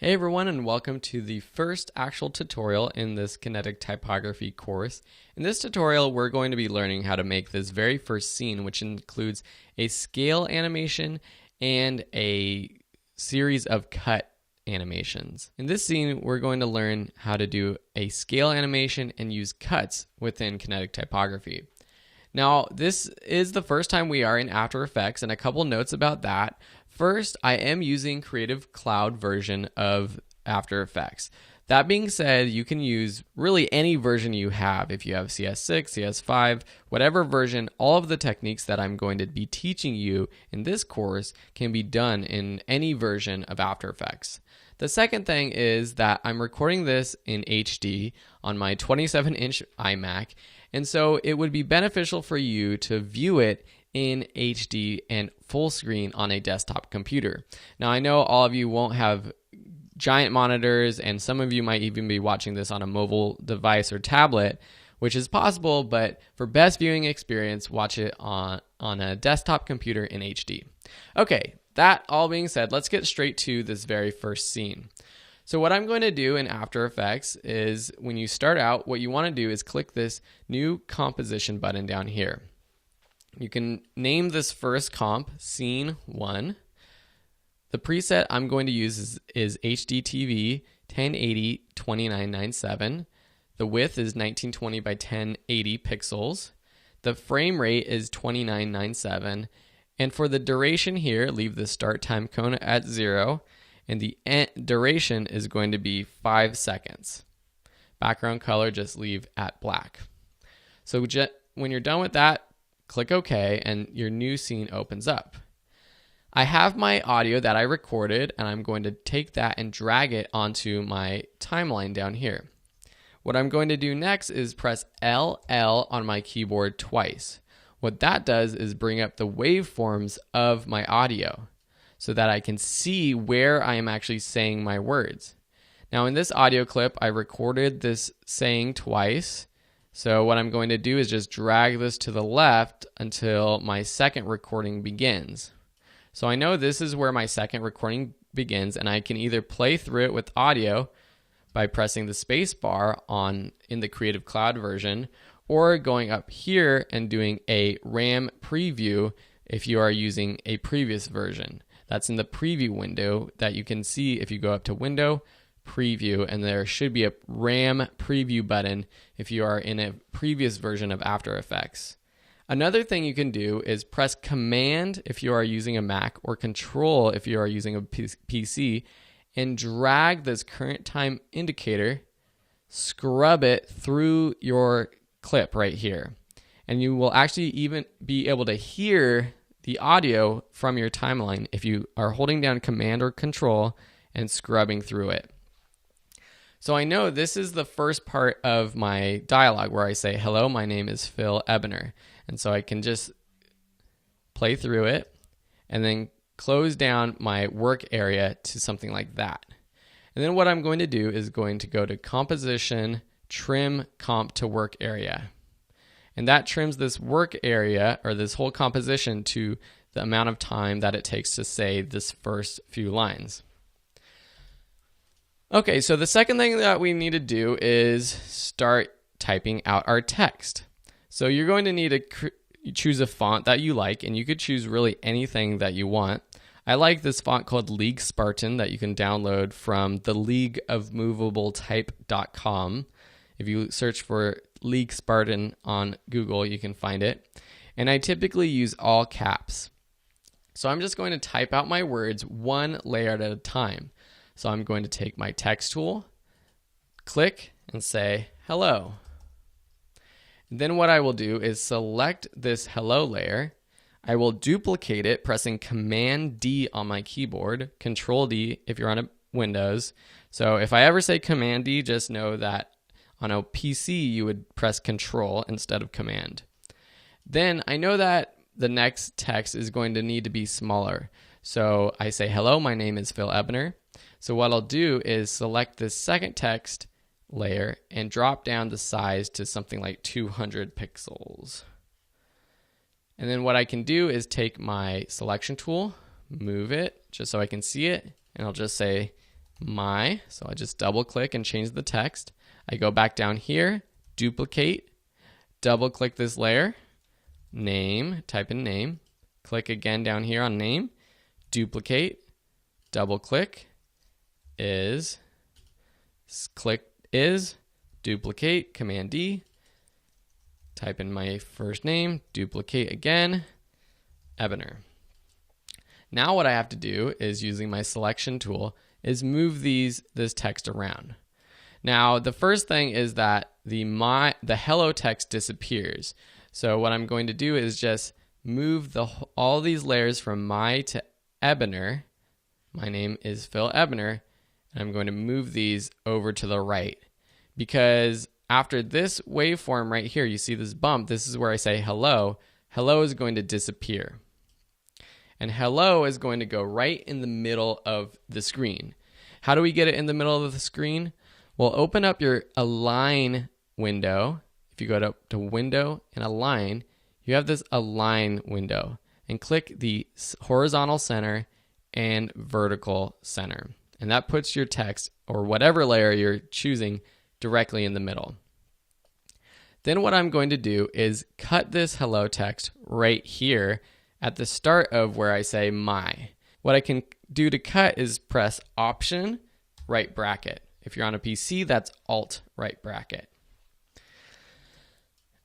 Hey everyone, and welcome to the first actual tutorial in this Kinetic Typography course. In this tutorial, we're going to be learning how to make this very first scene, which includes a scale animation and a series of cut animations. In this scene, we're going to learn how to do a scale animation and use cuts within Kinetic Typography. Now, this is the first time we are in After Effects, and a couple notes about that. First, I am using Creative Cloud version of After Effects. That being said, you can use really any version you have. If you have CS6, CS5, whatever version, all of the techniques that I'm going to be teaching you in this course can be done in any version of After Effects. The second thing is that I'm recording this in HD on my 27-inch iMac, and so it would be beneficial for you to view it in HD and full screen on a desktop computer. Now, I know all of you won't have giant monitors, and some of you might even be watching this on a mobile device or tablet, which is possible, but for best viewing experience, watch it on a desktop computer in HD. Okay, that all being said, let's get straight to this very first scene. So what I'm going to do in After Effects is when you start out, what you want to do is click this new composition button down here. You can name this first comp Scene 1. The preset I'm going to use is HDTV 1080 2997. The width is 1920 by 1080 pixels. The frame rate is 2997. And for the duration here, leave the start time cone at 0. And the duration is going to be 5 seconds. Background color, just leave at black. So when you're done with that, click OK, and your new scene opens up. I have my audio that I recorded, and I'm going to take that and drag it onto my timeline down here. What I'm going to do next is press LL on my keyboard twice. What that does is bring up the waveforms of my audio so that I can see where I am actually saying my words. Now, in this audio clip, I recorded this saying twice. So what I'm going to do is just drag this to the left until my second recording begins. So I know this is where my second recording begins, and I can either play through it with audio by pressing the space bar in the Creative Cloud version, or going up here and doing a RAM preview if you are using a previous version. That's in the preview window that you can see if you go up to Window, Preview, and there should be a RAM preview button if you are in a previous version of After Effects. Another thing you can do is press Command if you are using a Mac, or Control if you are using a PC, and drag this current time indicator, scrub it through your clip right here. And you will actually even be able to hear the audio from your timeline if you are holding down Command or Control and scrubbing through it. So I know this is the first part of my dialogue where I say, hello, my name is Phil Ebner. And so I can just play through it and then close down my work area to something like that. And then what I'm going to do is going to go to Composition, Trim Comp to Work Area. And that trims this work area, or this whole composition, to the amount of time that it takes to say this first few lines. Okay, so the second thing that we need to do is start typing out our text. So you're going to need to choose a font that you like, and you could choose really anything that you want. I like this font called League Spartan that you can download from the leagueofmovabletype.com. If you search for League Spartan on Google, you can find it. And I typically use all caps. So I'm just going to type out my words one layer at a time. So I'm going to take my text tool, click, and say hello. And then what I will do is select this hello layer. I will duplicate it pressing Command D on my keyboard, Control D if you're on a Windows. So if I ever say Command D, just know that on a PC you would press Control instead of Command. Then I know that the next text is going to need to be smaller. So I say, hello, my name is Phil Ebner. So what I'll do is select this second text layer and drop down the size to something like 200 pixels. And then what I can do is take my selection tool, move it just so I can see it, and I'll just say my, so I just double click and change the text. I go back down here, duplicate, double click this layer, name, type in name, click again down here on name, duplicate, double click, click is, duplicate, Command D, type in my first name, duplicate again, Ebener. Now what I have to do is, using my selection tool, is move this text around. Now the first thing is that the hello text disappears. So what I'm going to do is just move all these layers from my to Ebener. My name is Phil Ebener, and I'm going to move these over to the right, because after this waveform right here, you see this bump, this is where I say hello. Hello is going to disappear. And hello is going to go right in the middle of the screen. How do we get it in the middle of the screen? Well, open up your Align window. If you go to Window and Align, you have this Align window. And click the horizontal center and vertical center. And that puts your text, or whatever layer you're choosing, directly in the middle. Then what I'm going to do is cut this hello text right here at the start of where I say my. What I can do to cut is press Option, right bracket. If you're on a PC, that's Alt, right bracket.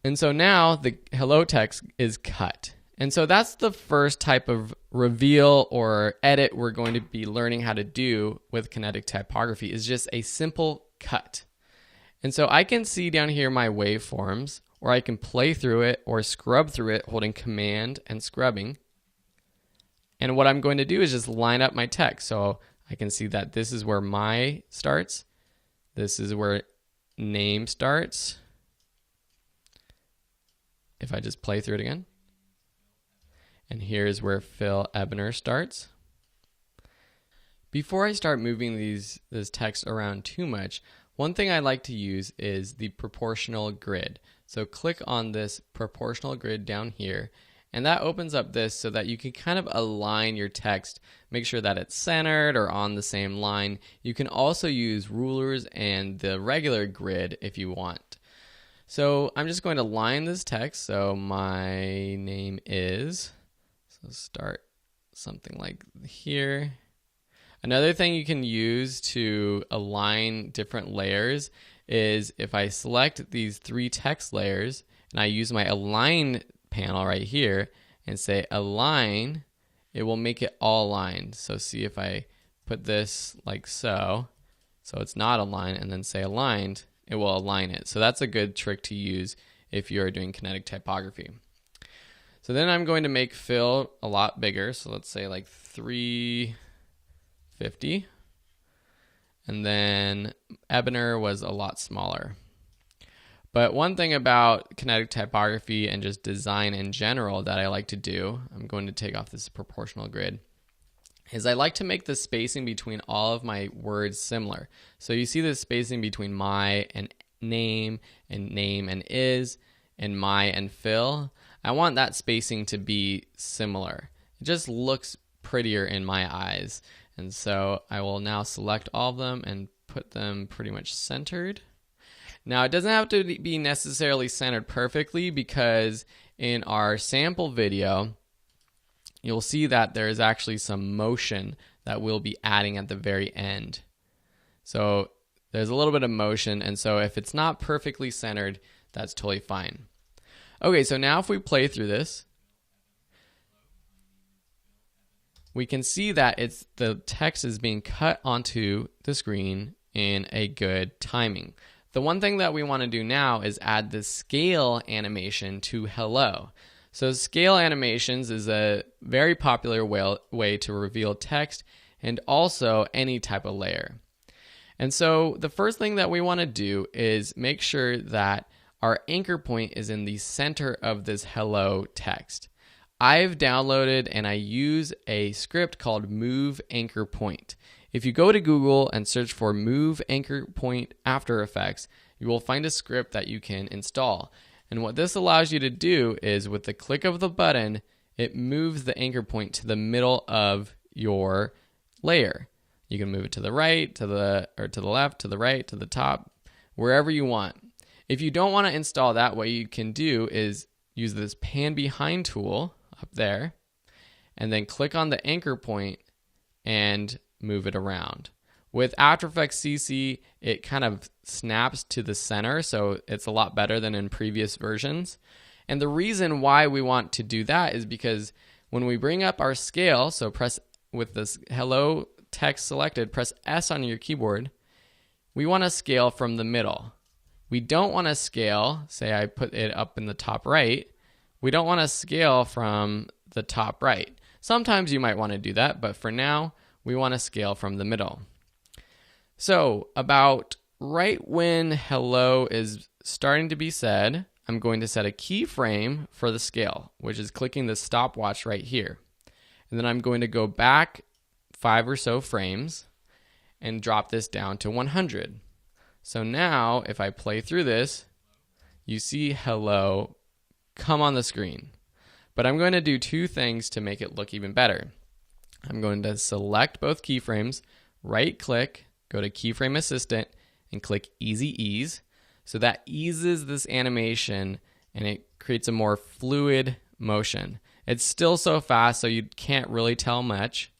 And so now the hello text is cut. And so that's the first type of reveal or edit we're going to be learning how to do with kinetic typography, is just a simple cut. And so I can see down here my waveforms, or I can play through it or scrub through it holding Command and scrubbing. And what I'm going to do is just line up my text. So I can see that this is where my starts. This is where name starts. If I just play through it again. And here's where Phil Ebener starts. Before I start moving this text around too much, one thing I like to use is the proportional grid. So click on this proportional grid down here, and that opens up this so that you can kind of align your text, make sure that it's centered or on the same line. You can also use rulers and the regular grid if you want. So I'm just going to line this text. So my name is, so start something like here. Another thing you can use to align different layers is if I select these 3 text layers and I use my Align panel right here and say Align, it will make it all aligned. So see, if I put this like so it's not aligned, and then say Aligned, it will align it. So that's a good trick to use if you're doing kinetic typography. So then I'm going to make Phil a lot bigger. So let's say like 350. And then Ebener was a lot smaller. But one thing about kinetic typography and just design in general that I like to do, I'm going to take off this proportional grid, is I like to make the spacing between all of my words similar. So you see the spacing between my and name and is, and my and Phil. I want that spacing to be similar. It just looks prettier in my eyes. And so I will now select all of them and put them pretty much centered. Now it doesn't have to be necessarily centered perfectly, because in our sample video, you'll see that there is actually some motion that we'll be adding at the very end. So there's a little bit of motion, and so if it's not perfectly centered, that's totally fine. Okay, so now if we play through this, we can see that the text is being cut onto the screen in a good timing. The one thing that we want to do now is add the scale animation to hello. So scale animations is a very popular way to reveal text and also any type of layer. And so the first thing that we want to do is make sure that our anchor point is in the center of this hello text. I've downloaded and I use a script called Move Anchor Point. If you go to Google and search for Move Anchor Point After Effects, you will find a script that you can install. And what this allows you to do is, with the click of the button, it moves the anchor point to the middle of your layer. You can move it to the right, to the left, to the right, to the top, wherever you want. If you don't want to install that, what you can do is use this pan behind tool up there and then click on the anchor point and move it around. With After Effects CC, it kind of snaps to the center, so it's a lot better than in previous versions. And the reason why we want to do that is because when we bring up our scale, so press with this hello text selected, press S on your keyboard, we want to scale from the middle. We don't want to scale, say I put it up in the top right, we don't want to scale from the top right. Sometimes you might want to do that, but for now, we want to scale from the middle. So about right when hello is starting to be said, I'm going to set a keyframe for the scale, which is clicking the stopwatch right here. And then I'm going to go back 5 or so frames and drop this down to 100. So now if I play through this, you see hello come on the screen. But I'm going to do 2 things to make it look even better. I'm going to select both keyframes, right click, go to Keyframe Assistant, and click Easy Ease. So that eases this animation and it creates a more fluid motion. It's still so fast so you can't really tell much.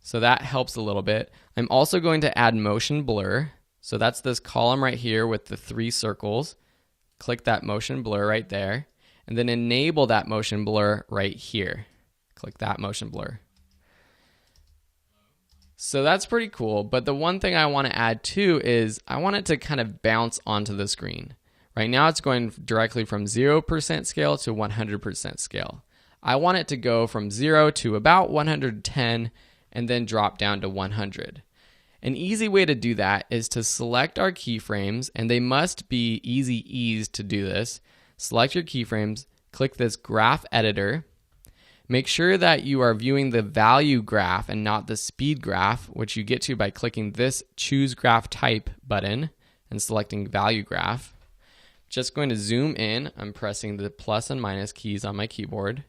So that helps a little bit. I'm also going to add motion blur. So that's this column right here with the 3 circles. Click that motion blur right there. And then enable that motion blur right here. Click that motion blur. So that's pretty cool, but the one thing I want to add too is I want it to kind of bounce onto the screen. Right now it's going directly from 0% scale to 100% scale. I want it to go from 0 to about 110 and then drop down to 100. An easy way to do that is to select our keyframes, and they must be easy ease to do this. Select your keyframes, click this graph editor. Make sure that you are viewing the value graph and not the speed graph, which you get to by clicking this Choose Graph Type button and selecting Value Graph. Just going to zoom in. I'm pressing the plus and minus keys on my keyboard.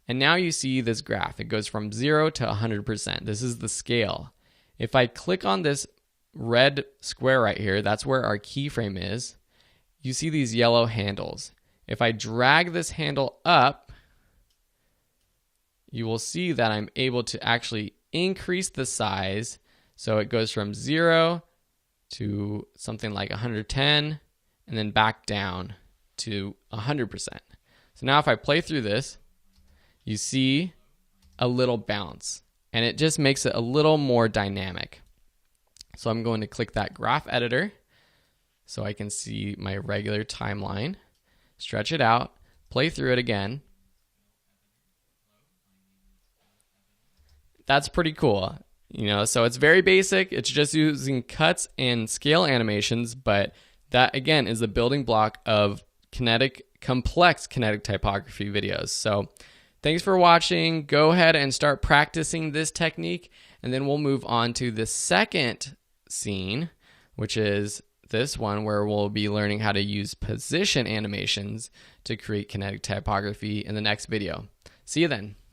And now you see this graph. It goes from 0 to 100%. This is the scale. If I click on this red square right here, that's where our keyframe is. You see these yellow handles. If I drag this handle up, you will see that I'm able to actually increase the size. So it goes from 0 to something like 110 and then back down to 100%. So now if I play through this, you see a little bounce and it just makes it a little more dynamic. So I'm going to click that graph editor so I can see my regular timeline, stretch it out, play through it again. That's pretty cool. So it's very basic. It's just using cuts and scale animations, but that again is the building block of complex kinetic typography videos. So thanks for watching. Go ahead and start practicing this technique, and then we'll move on to the second scene, which is this one where we'll be learning how to use position animations to create kinetic typography in the next video. See you then.